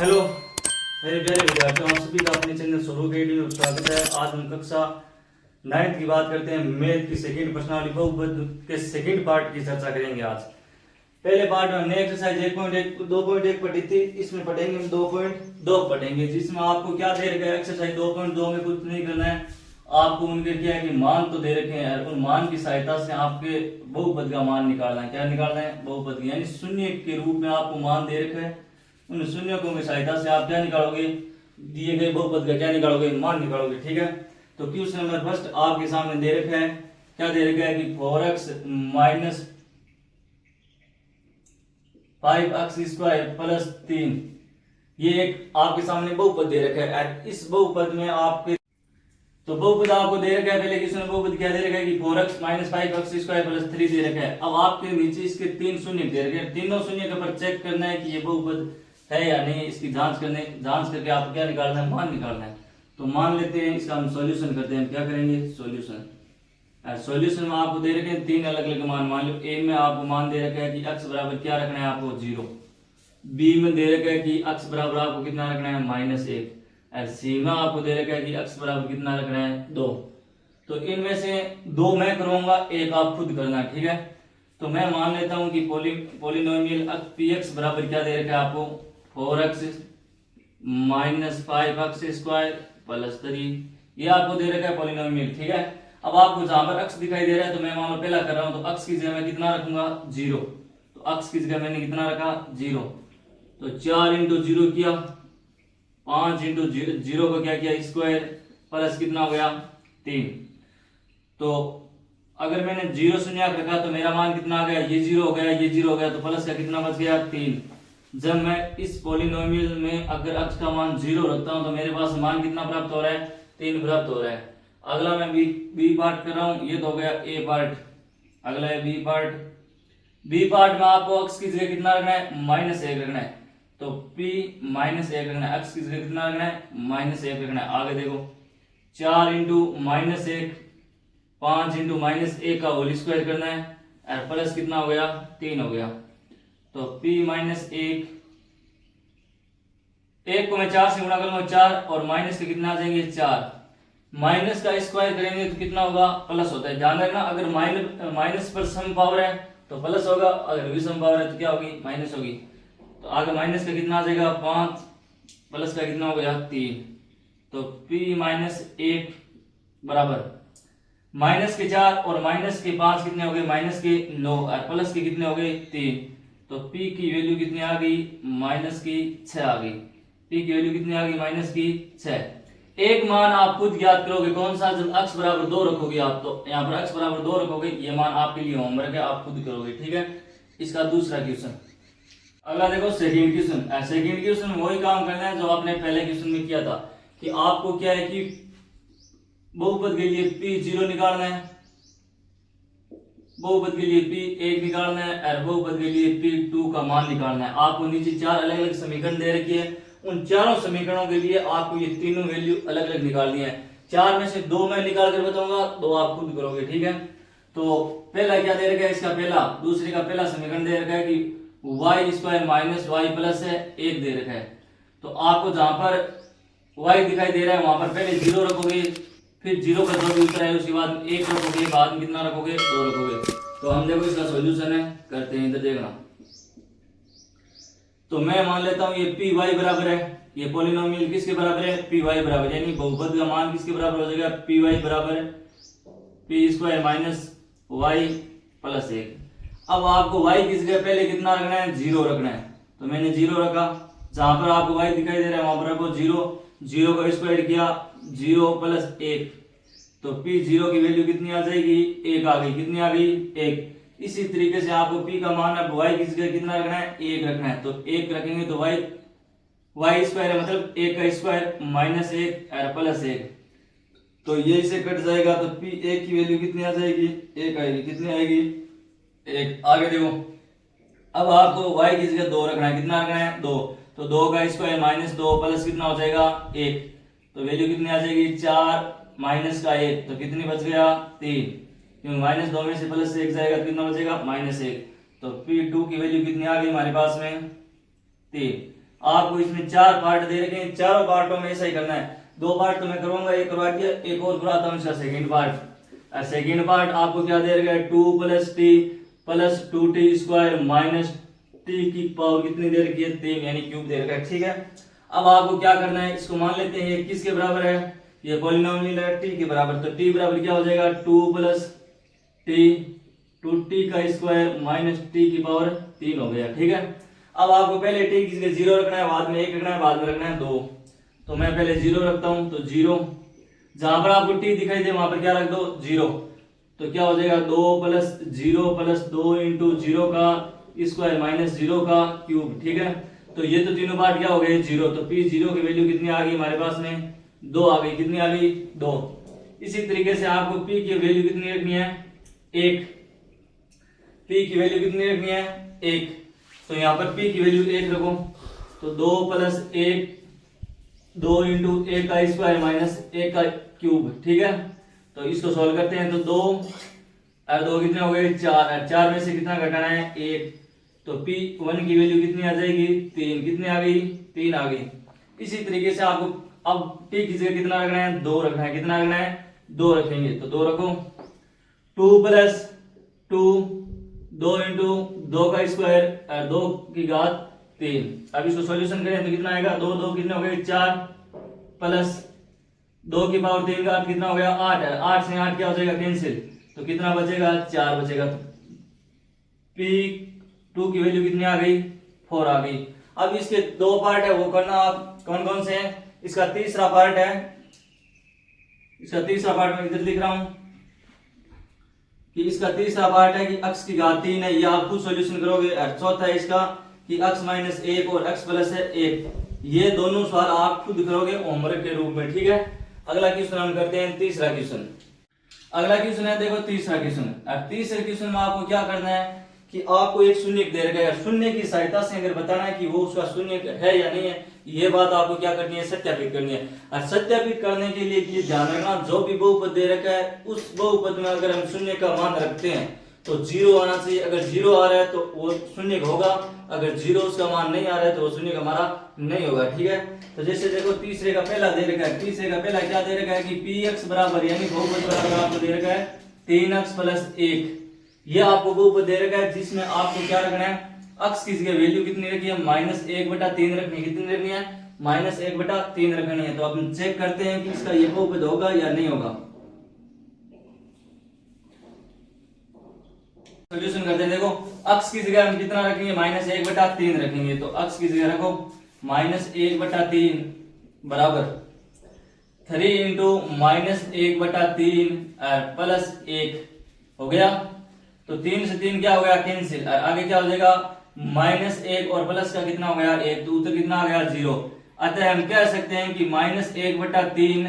Hello मेरे प्यारे विद्यार्थियों, आप सभी का अपने चैनल स्वरूप अकेडमी में स्वागत है। आज हम कक्षा 9th की बात करते हैं। मैथ की सेकंड प्रश्नावली बहुपद के सेकंड पार्ट की चर्चा करेंगे। आज पहले पार्ट में हमने एक्सरसाइज 1.1 2.1 पढ़ी थी। इसमें पढ़ेंगे हम 2.2 पढ़ेंगे, जिसमें आपको क्या दे रखा है। एक्सरसाइज 2.2 में कुछ नहीं करना है, आपको उनके क्या है कि मान तो दे रखे हैं, उन मान की सहायता से आपके बहुपद का मान निकालना है। क्या निकालना है? बहुपद, यानी शून्य के रूप में आपको मान दे रखा है। उन शून्यों की सहायता से आप क्या निकालोगे? दिए गए बहुपद का क्या निकालोगे? मान निकालोगे। ठीक है, तो क्वेश्चन नंबर फर्स्ट आपके सामने दे रखा है। क्या दे रखा है कि 4x minus 5x square plus 3, ये एक आपके सामने बहुपद दे रखा है। इस बहुपद में आपके तो बहुपद आपको दे रखा है। पहले क्वेश्चन में बहुपद क्या दे रखा है कि 4x minus 5x square plus 3 दे रखा है। अब आपके नीचे इसके 3 शून्य दे रखे हैं। तीनों शून्य के ऊपर चेक करना है कि ये बहुपद है या नहीं। इसकी जांच करके आपको क्या निकालना है? मान निकालना है। तो मान लेते हैं, इसका हम सॉल्यूशन करते हैं। क्या करेंगे? सॉल्यूशन में आपको दे रखे हैं 3 अलग अलग मान। मान लो ए में आपको मान दे रखा है कि x बराबर क्या रखना है आपको? 0। बी में दे रखा है कि x बराबर आपको कितना रखना है? -1। और सी में आपको दे रखा है कि x बराबर कितना रखना है? 2। तो इनमें से 2 मैं करूंगा, एक आप खुद करना। ठीक है, तो मैं मान लेता हूं कि पोलिनोमियल px बराबर क्या दे रखा है आपको? 4x minus 5x square plus 3, ये आपको दे रखा है पोलिनोमियल। ठीक है, अब आपको जहां पर x दिखाई दे रहा है, तो मैं मान लो पहला कर रहा हूं, तो x की जगह मैं कितना रखूंगा? 0। तो x की जगह मैंने कितना रखा? 0। तो 4 इंटू 0 किया, 5 इंटू 0 को क्या किया? स्क्वायर, प्लस कितना हो गया? 3। तो अगर मैंने 0 शून्य रखा तो मेरा मान कितना आ गया? ये 0 हो गया, ये 0 हो गया, तो प्लस का कितना बच गया? 3। जब मैं इस पॉलिनोमियल में अगर x का मान 0 रखता हूं तो मेरे पास मान कितना प्राप्त हो रहा है? 3 प्राप्त हो रहा है। अगला मैं बी पार्ट कर रहा हूं, ये तो हो गया ए पार्ट। अगला है बी पार्ट। बी पार्ट में आपको x की जगह कितना रखना है? -1 रखना है। तो p -1 रखना है। x की जगह कितना रखना है? -1 रखना है। आगे देखो, 4 इंटू -1, 5 इंटू -1 का होल स्क्वायर करना है, और प्लस कितना हो गया? 3 हो गया। तो p -1, 1 को मैं 4 से गुणा करूंगा 4, और माइनस के कितना आ जाएंगे? 4। माइनस का स्क्वायर करेंगे तो कितना होगा? प्लस होता है। ध्यान रखना, अगर माइनस पर सम पावर है तो प्लस होगा, अगर विषम पावर है तो क्या होगी? माइनस होगी। तो आगे माइनस का कितना आ जाएगा? 5, प्लस का कितना हो गया? 3। तो p -1 बराबर माइनस के 4 और माइनस के 5 कितने हो गए? माइनस के 9, और प्लस के कितने हो गए? 3। तो p की वैल्यू कितनी आ गई? -6 आ गई। p की वैल्यू कितनी आ गई? -6। एक मान आप खुद ज्ञात करोगे, कौन सा? जब x बराबर 2 रखोगे आप, तो यहाँ पर x बराबर 2 रखोगे, ये मान आपके लिए होमवर्क है, आप खुद करोगे। ठीक है, इसका दूसरा क्वेश्चन। अगला देखो सेकंड क्वेश्चन। सेकंड क्वेश्चन में वही काम करना है जो आपने पहले क्वेश्चन में किया था, कि आपको क्या है कि बहुपद के लिए p0 निकालना है, बहुपद के लिए p1 निकालना है, और बहुपद के लिए p2 का मान निकालना है। आपको नीचे 4 अलग अलग समीकरण दे रखी है। उन चारों समीकरणों के लिए आपको ये तीनों वैल्यू अलग अलग निकालनी है। 4 में से 2 मैं निकाल कर बताऊंगा, 2 आप खुद करोगे। ठीक है, तो पहला क्या दे रखा है? इसका पहला, दूसरे का पहला समीकरण दे रखा है कि y square minus y plus है 1 दे रखा है। तो आपको जहां पर y दिखाई दे रहा है वहां पर पहले 0 रखोगे, फिर 0 का जो भी उत्तर है उसके बाद 1 रखोगे, बाद में कितना रखोगे? 2 रखोगे। तो हम देखो इसका सॉल्यूशन है, करते हैं। इधर देखना, तो मैं मान लेता हूं ये py बराबर है, ये पॉलिनोमियल किसके बराबर है? py बराबर, यानी बहुपद का मान किसके बराबर हो जाएगा? py बराबर p square minus y plus 1। अब आपको y की जगह पहले कितना रखना है? 0 रखना है। तो मैंने 0 रखा, जहां पर आपको y दिखाई दे रहा है वहां पर रखो 0। 0 का स्क्वायर किया, 0 प्लस 1, तो p0 की वैल्यू कितनी आ जाएगी? 1 आ गई। कितनी आ गई? 1। इसी तरीके से आपको p का मान अब y की जगह कितना रखना है? 1 रखना है। तो 1 रखेंगे तो y स्क्वायर है, मतलब 1 का स्क्वायर -1 और प्लस 1, तो ये इसे कट जाएगा। तो p1 की वैल्यू कितनी आ जाएगी? 1 आएगी। कितनी आएगी? 1। आगे देखो, अब आपको y की जगह 2 रखना है। कितना रखना है? 2। तो 2 का स्क्वायर -2 प्लस कितना हो जाएगा? 1। तो वैल्यू कितनी आ जाएगी? 4 माइनस का 1, तो कितनी बच गया? 3, क्योंकि -2 में से प्लस 1 जाएगा, कितना बचेगा? -1। तो p2 की वैल्यू कितनी आ गई हमारे पास में? 3। आपको इसमें 4 पार्ट दे रखे हैं, चारों पार्टों में ऐसा ही करना है। 2 पार्ट तो मैं करूंगा, एक करवा दिया, एक और कराता हूँ इसका सेकंड पार्ट। सेकंड पार्ट आपको क्या दे रखा है, 2 + t + 2t² माइनस t की पावर कितनी दे रखी है, 3 यानी क्यूब दे रखा है। ठीक है, अब आपको क्या करना है, इसको मान लेते हैं ये किसके बराबर है, ये पॉलिनोमियल है t के बराबर। तो t बराबर क्या हो जाएगा, 2 + t 2t² माइनस t की पावर 3 हो गया। ठीक है, अब आपको पहले t की जगह 0 रखना है, बाद में 1 रखना है, बाद में रखना है 2। तो मैं पहले 0 रखता हूं, तो 0 जहां पर आपको t दिखाई दे वहां पर क्या रख दो, 0। तो क्या हो जाएगा, 2 + 0 + 2 × 0 का स्क्वायर माइनस 0 का क्यूब। ठीक है, तो ये तो तीनों पार्ट क्या हो गए, 0। तो p0 की वैल्यू कितनी आ गई हमारे पास में, 2 आ गई। कितनी आ गई, 2। इसी तरीके से आपको p की वैल्यू कितनी रखनी है, 1। p की वैल्यू कितनी रखनी है, 1। तो यहाँ पर p की वैल्यू 1 रखो। तो 2 + 1 2 × 1 का स्क्वायर माइनस 1 का क्यूब। ठीक है, तो इसको सॉल्व करते हैं। तो 2 और 2 कितने हो गए, 4। 4 में से कितना घटाना है, 1। तो p1 की वैल्यू कितनी आ जाएगी, 3। कितनी आ गई, 3 आ गई। इसी तरीके से आपको अब p की जगह कितना रखना है, 2 रखना है। कितना रखना है, 2 रखेंगे। तो 2 रखो। 2 + 2 2 × 2 का स्क्वायर 2 की घात 3। अब इसको सॉल्यूशन करें तो कितना आएगा, 2 2 कितने हो गए, 4 प्लस 2 की पावर 3 का कितना हो गया, 8 है। 8 से 8 क्या हो जाएगा, कैंसिल। तो कितना बचेगा, 4 बचेगा। p2 की वैल्यू कितनी आ गई, 4 आ गई। अब इसके 2 पार्ट है, वो करना आप कौन कौन से हैं। इसका तीसरा पार्ट है, इसका तीसरा पार्ट मैं इधर लिख रहा हूं कि इसका तीसरा पार्ट है कि x की घात 3 है, ये आप खुद सॉल्यूशन करोगे। और चौथा है इसका कि x - 1 और x + है 1। ये दोनों सवाल आप खुद करोगे होमवर्क के रूप में। ठीक है, अगला क्वेश्चन हम करते हैं, तीसरा क्वेश्चन। अगला क्वेश्चन है, देखो तीसरा क्वेश्चन। और तीसरे क्वेश्चन में आपको क्या करना है कि आपको एक शून्य दे रखा है, शून्य की सहायता से अगर बताना है कि वो उसका शून्य है या नहीं है, ये बात आपको क्या करनी है, सत्यापित करनी है। और सत्यापित करने के लिए ये ध्यान रखना, जो भी बहुपद दे रखा है उस बहुपद में अगर हम शून्य का मान रखते हैं तो 0 आना चाहिए। अगर 0 आ रहा है तो वो शून्य होगा, अगर 0 उसका मान नहीं आ रहा है तो वो शून्य का हमारा नहीं होगा। ठीक है, तो जैसे देखो तीसरे का पहला दे रखा है, तीसरे का पहला क्या दे रखा है कि px बराबर यानी बहुपद बराबर आपको दे रखा है 3x + 1। ये आपको बहुपद दे रखा है जिसमें आपको क्या रखना है, x की जगह वैल्यू कितनी रखी है, -1/3 रखनी है। कितनी रखनी है, -1/3 रखनी है। तो अब हम चेक करते हैं कि इसका ये बहुपद होगा या नहीं होगा। सॉल्यूशन करते हैं। देखो x की जगह हम कितना रखेंगे, -1/3 रखेंगे। तो x की जगह रखो -1/3 बराबर 3 × -1/3 प्लस 1 हो गया। तो 3 से 3 क्या हो गया, कैंसिल। आगे क्या हो जाएगा, -1 और प्लस का कितना हो गया, 1। तो उत्तर कितना आ गया, 0। अतः हम कह सकते हैं कि -1/3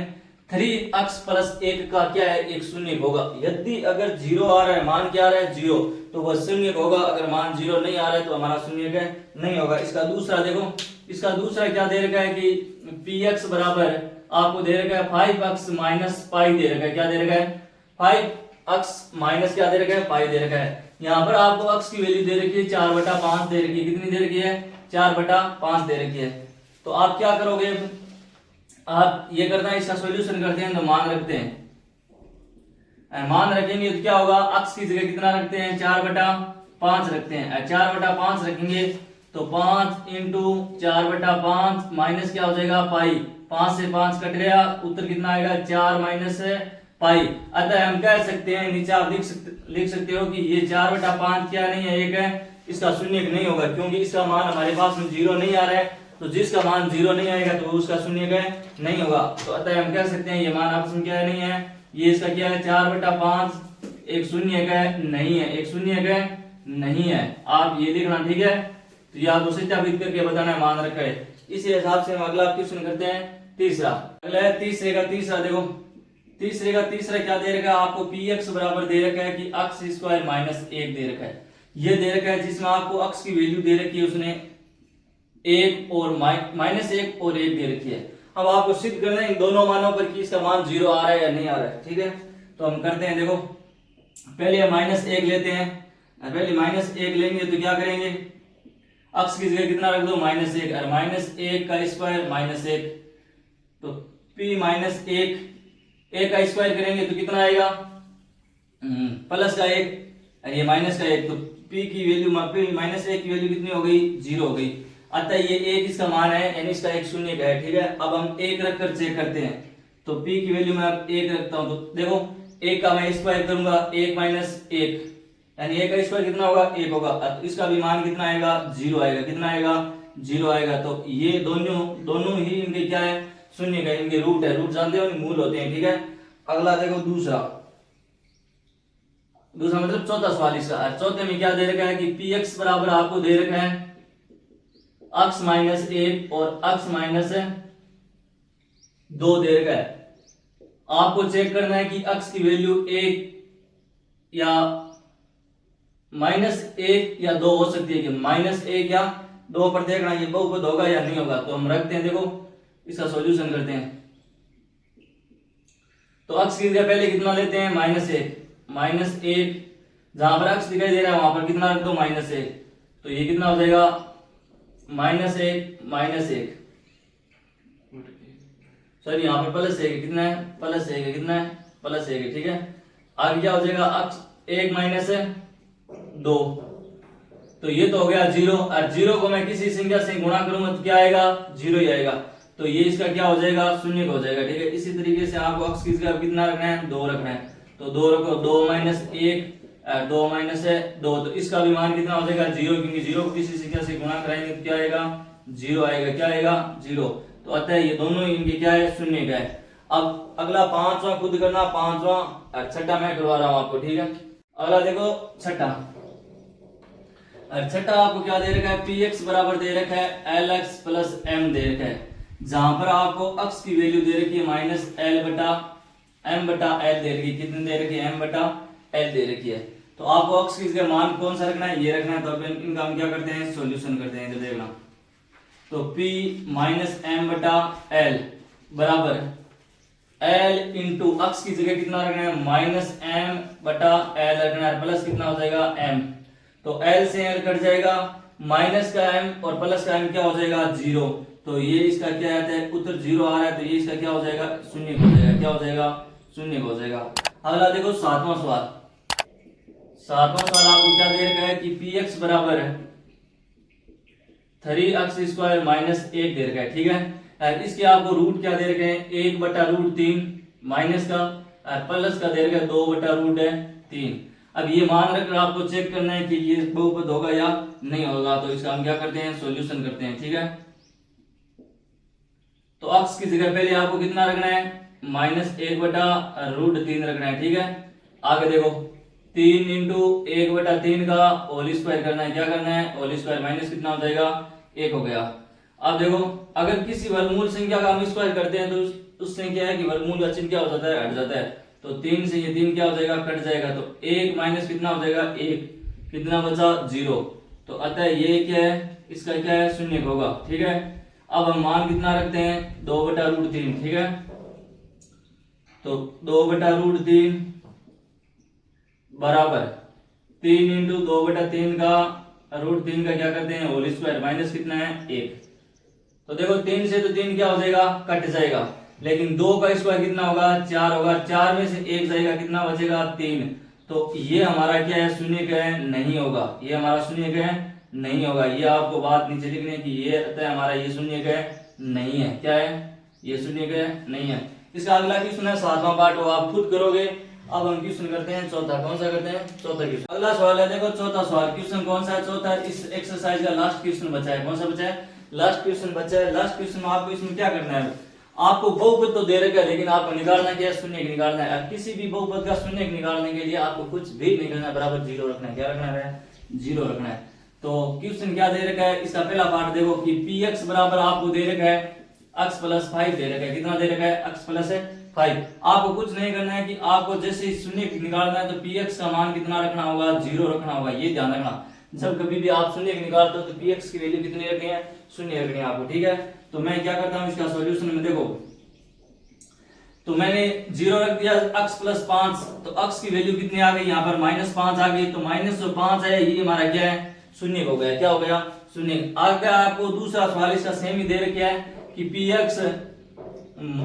3x + 1 का क्या है, एक शून्य होगा। यदि अगर 0 आ रहा है, मान क्या आ रहा है, 0, तो वह शून्य होगा। अगर मान 0 नहीं आ रहा है तो हमारा शून्य नहीं होगा। इसका दूसरा देखो, इसका दूसरा क्या दे रखा है कि px बराबर आपको दे रखा है 5x - पाई दे रखा है। क्या दे रखा है, 5x माइनस क्या दे रखा है, पाई दे रखा है। यहाँ पर आपको x की वैल्यू दे रखी है 4/5 दे रखी है। कितनी दे रखी है, 4/5 दे रखी है। तो आप क्या करोगे, आप ये करना है, इसका सॉल्यूशन करते हैं तो मान रखते हैं। मान रखेंगे तो क्या होगा, x की जगह कितना रखते हैं, 4/5 रखते हैं। 4/5 रखेंगे तो 5 × 4/5 माइनस क्या हो जाएगा, पाई। 5 से 5 कट गया, उत्तर कितना आएगा, 4 - पाई। अतः हम कह सकते हैं, नीचे आप लिख सकते हो कि ये 4/5 क्या नहीं है, एक है, इसका शून्य नहीं होगा। क्योंकि इसका मान हमारे पास में 0 नहीं आ रहा है, तो जिसका मान 0 नहीं आएगा तो उसका शून्य नहीं होगा। तो अतः हम कह सकते हैं ये मान आपस में क्या है, नहीं है। ये इसका क्या है, 4/5 एक शून्य का नहीं है, एक शून्य का नहीं है। आप ये लिखना, ठीक है। तो ये आपको सत्यापित करके बताना है, मान रखा है। इसी हिसाब से हम अगला क्वेश्चन करते हैं, तीसरा। अगला है तीसरे का तीसरा। देखो तीसरे का तीसरा क्या दे रखा है आपको, px बराबर दे रखा है कि x² - 1 दे रखा है। ये दे रखा है जिसमें आपको x की वैल्यू दे रखी है, उसने 1 और -1 और 1 दे रखी है। अब आपको सिद्ध करना है इन दोनों मानों पर कि इसका मान 0 आ रहा है या नहीं आ रहा है। ठीक है, तो हम करते हैं। देखो पहले हम -1 लेते हैं, पहले -1 लेंगे तो क्या करेंगे, अक्स की जगह कितना रख दो -1 और -1 का स्क्वायर -1 तो p -1 1 का स्क्वायर करेंगे तो कितना आएगा प्लस का 1 और ये माइनस का 1 तो p की वैल्यू -1 की वैल्यू कितनी हो गई 0 हो गई। अतः ये 1 इसका मान है यानी इसका 1 शून्य का है। ठीक है, अब हम 1 रख कर चेक करते हैं तो p की वैल्यू मैं अब 1 रखता हूं तो देखो 1 का मैं स्क्वायर करूंगा 1 - 1 यानी 1 का स्क्वायर कितना होगा 1 होगा। तो इसका भी मान कितना आएगा 0 आएगा। कितना आएगा 0 आएगा। तो ये दोनों ही इनके क्या है शून्य का, इनके रूट है। रूट जानते हो मूल होते हैं। ठीक है, अगला देखो दूसरा मतलब चौथा सवाल इसका। चौथे में क्या दे रखा है कि px बराबर आपको दे रखा है x -1 और x -2 दे रखा है। आपको चेक करना है कि x की वैल्यू 1 या -1 या 2 हो सकती है कि -1 या 2 पर देखना ये बहुपद होगा या नहीं होगा। तो हम रखते हैं, देखो इसका सॉल्यूशन करते हैं। तो x की जगह पहले कितना लेते हैं -1 जहां पर x दिखाई दे रहा है वहां पर कितना रख दो -1 तो ये कितना हो जाएगा -1 सॉरी यहाँ पर +1 कितना है +1 है। कितना है +1 है। ठीक है, आगे क्या हो जाएगा x 1 - 2 तो ये तो हो गया 0 और 0 को मैं किसी संख्या से गुणा करूंगा तो क्या आएगा 0 ही आएगा। तो ये इसका क्या हो जाएगा शून्य हो जाएगा। ठीक है, इसी तरीके से आपको x की जगह कितना रखना है 2 रखना है तो 2 रखो 2 - 1 2 - 2 तो इसका भी मान कितना हो जाएगा 0 क्योंकि 0 को किसी संख्या से गुणा कराएंगे तो क्या आएगा 0 आएगा। क्या आएगा 0। तो अतः ये दोनों इनके क्या है शून्य का है। अब अगला पांचवा खुद करना, पांचवा और छठा मैं करवा रहा हूं आपको। ठीक है, अगला देखो छठा आपको क्या दे रखा है px बराबर दे रखा है lx + m दे रखा है जहां पर आपको x की वैल्यू दे रखी है -l/m/l दे रखी है। कितनी दे रखी है m/l दे रखी है। तो आपको x की जगह मान कौन सा रखना है ये रखना है। तो अब इनका हम क्या करते हैं सॉल्यूशन करते हैं। इधर देखना तो p -m/l बराबर l इंटू x की जगह कितना रखना है -m/l रखना है प्लस कितना हो जाएगा m तो l से l कट जाएगा माइनस का m और प्लस का m क्या हो जाएगा 0 तो ये इसका क्या आता है उत्तर 0 आ रहा है तो ये इसका क्या हो जाएगा शून्य हो जाएगा। क्या हो जाएगा शून्य हो जाएगा। अगला देखो सातवां सवाल आपको क्या दे रखा है कि px बराबर है 3x² -1 दे रखा है। ठीक है, इसके आपको रूट क्या दे रखे हैं 1/√3 माइनस का और प्लस का दे रखा है 2/√3। अब ये मान रखकर आपको चेक करना है कि ये बहुपद होगा या नहीं होगा। तो इसका हम क्या करते हैं सॉल्यूशन करते हैं। ठीक है, तो x की जगह पहले आपको कितना रखना है -1/√3 रखना है। ठीक है, आगे देखो 3 × 1/3 का होल स्क्वायर करना है। क्या करना है होल स्क्वायर माइनस कितना हो जाएगा 1 हो गया। अब देखो अगर किसी वर्गमूल संख्या का हम स्क्वायर करते हैं तो उससे क्या है कि वर्गमूल का चिन्ह क्या हो जाता है हट जाता है। तो 3 से ये 3 क्या हो जाएगा कट जाएगा तो 1 माइनस कितना हो जाएगा 1 कितना बचा 0 तो अतः ये क्या है इसका क्या है शून्य होगा। ठीक है, अब हम मान कितना रखते हैं 2/√3। ठीक है, तो 2/√3 बराबर 3 × 2/3 का √3 का क्या करते हैं होल स्क्वायर माइनस कितना है 1 तो देखो 3 से तो 3 क्या हो जाएगा कट जाएगा लेकिन 2 का स्क्वायर कितना होगा 4 होगा 4 में से 1 जाएगा कितना बचेगा 3 तो ये हमारा क्या है शून्य का है नहीं होगा। ये हमारा शून्य का है नहीं होगा। ये आपको बात नीचे लिखनी है कि ये अतः हमारा ये शून्य का है नहीं है। क्या है ये शून्य का है नहीं है। इसका अगला क्वेश्चन है 7वां पार्ट वो आप खुद करोगे। अब हम क्वेश्चन करते हैं चौथा। कौन सा करते हैं चौथा क्वेश्चन। अगला सवाल है देखो चौथा सवाल क्वेश्चन कौन सा है चौथा इस एक्सरसाइज का लास्ट क्वेश्चन बचा है। कौन सा बचा है लास्ट क्वेश्चन बचा है। लास्ट क्वेश्चन में आपको इसमें क्या करना है आपको बहुपद तो दे रखा है लेकिन आपको निकालना क्या है शून्य निकालना है। किसी भी बहुपद का शून्य निकालने के लिए आपको कुछ भी नहीं करना है बराबर 0 रखना है। क्या रखना है 0 रखना है। तो क्वेश्चन क्या दे रखा है इसका पहला पार्ट देखो कि px बराबर आपको दे रखा है x + 5 दे रखा है। कितना दे रखा है x + 5। आपको कुछ नहीं करना है कि आपको जैसे ही शून्य निकालना है तो px का मान कितना रखना होगा 0 रखना होगा। ये ध्यान रखना जब कभी भी आप शून्य निकालते हो तो px की वैल्यू कितनी रखनी है शून्य रखनी है आपको। ठीक है, तो मैं क्या करता हूं इसका सॉल्यूशन में देखो तो मैंने 0 रख दिया x + 5 तो x की वैल्यू कितनी आ गई यहाँ पर -5 आ गई तो -5 है ये हमारा क्या है शून्य हो गया। क्या हो गया शून्य। आगे आपको दूसरा सवाल इसका सेम ही दे रखा है कि पी एक्स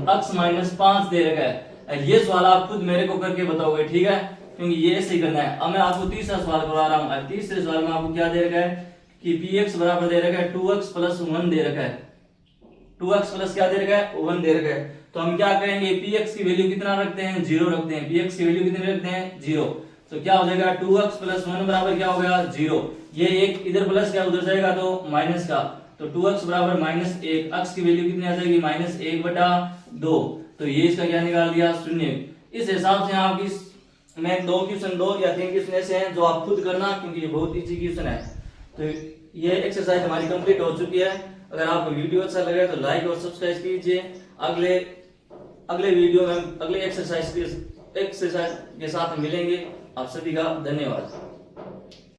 x माइनस 5 दे रखा है। ये सवाल आप खुद मेरे को करके बताओगे, ठीक है, क्योंकि ये ऐसे ही करना है। अब मैं आपको तीसरा सवाल करवा रहा हूँ। तीसरे सवाल में आपको क्या दे रखा है कि पी एक्स बराबर दे रखा है 2x प्लस 1 दे रखा है। 2x प्लस क्या दे रखा है 1 दे रखा है। तो हम क्या करेंगे, पी एक्स की वैल्यू कितना रखते हैं 0 रखते हैं। पी एक्स की वैल्यू कितनी रखते हैं 0। तो क्या हो जाएगा 2x प्लस 1 बराबर क्या हो गया 0। ये एक इधर प्लस क्या उधर जाएगा तो माइनस का, तो 2x बराबर माइनस 1। x की वैल्यू कितनी आ जाएगी माइनस 1/2। तो ये इसका क्या निकाल दिया 0। इस हिसाब से आपकी मैं 2 क्वेश्चन 2 या 3 क्वेश्चन ऐसे हैं जो आप खुद करना, क्योंकि ये बहुत इजी क्वेश्चन है। तो ये एक्सरसाइज हमारी कंप्लीट हो चुकी है। अगर आपको वीडियो अच्छा लगे तो लाइक और सब्सक्राइब कीजिए। अगले वीडियो में अगले एक्सरसाइज के साथ मिलेंगे। आप सभी का धन्यवाद।